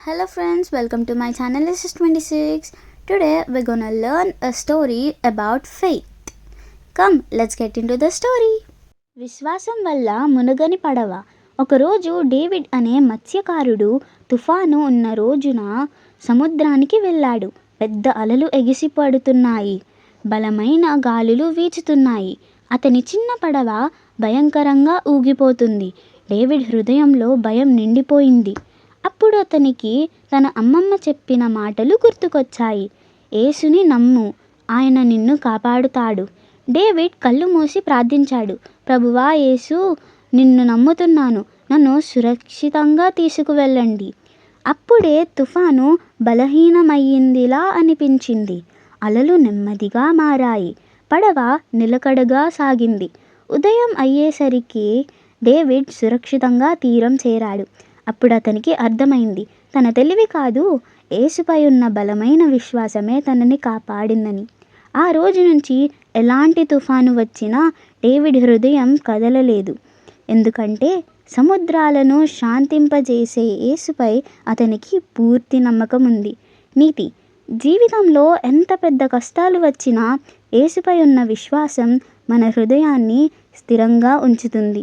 Hello friends, welcome to my channel. This is 26. Today we're gonna learn a story about faith. Come, let's get into the story. విశ్వాసం వల్ల మునగని పడవ. ఒకరోజు David అనే మత్స్యకారుడు తుఫాను ఉన్న రోజున సముద్రానికి వెళ్ళాడు. పెద్ద అలలు ఎగిసిపడుతున్నాయి, బలమైన గాలులు వీచుతున్నాయి. అతని చిన్న పడవ భయంకరంగా ఊగిపోతుంది. డేవిడ్ హృదయంలో భయం నిండిపోయింది. అప్పుడు అతనికి తన అమ్మమ్మ చెప్పిన మాటలు గుర్తుకొచ్చాయి. యేసుని నమ్ము, ఆయన నిన్ను కాపాడుతాడు. డేవిడ్ కళ్ళు మూసి ప్రార్థించాడు. ప్రభువా యేసు, నిన్ను నమ్ముతున్నాను, నన్ను సురక్షితంగా తీసుకువెళ్ళండి. అప్పుడే తుఫాను బలహీనమయ్యిందిలా అనిపించింది. అలలు నెమ్మదిగా మారాయి. పడవ నిలకడగా సాగింది. ఉదయం అయ్యేసరికి డేవిడ్ సురక్షితంగా తీరం చేరాడు. అప్పుడు అతనికి అర్థమైంది, తన తెలివి కాదు, యేసుపై ఉన్న బలమైన విశ్వాసమే తనని కాపాడిందని. ఆ రోజు నుంచి ఎలాంటి తుఫాను వచ్చినా డేవిడ్ హృదయం కదలలేదు. ఎందుకంటే సముద్రాలను శాంతింపజేసే యేసుపై అతనికి పూర్తి నమ్మకం ఉంది. నీతి: జీవితంలో ఎంత పెద్ద కష్టాలు వచ్చినా యేసుపై ఉన్న విశ్వాసం మన హృదయాన్ని స్థిరంగా ఉంచుతుంది.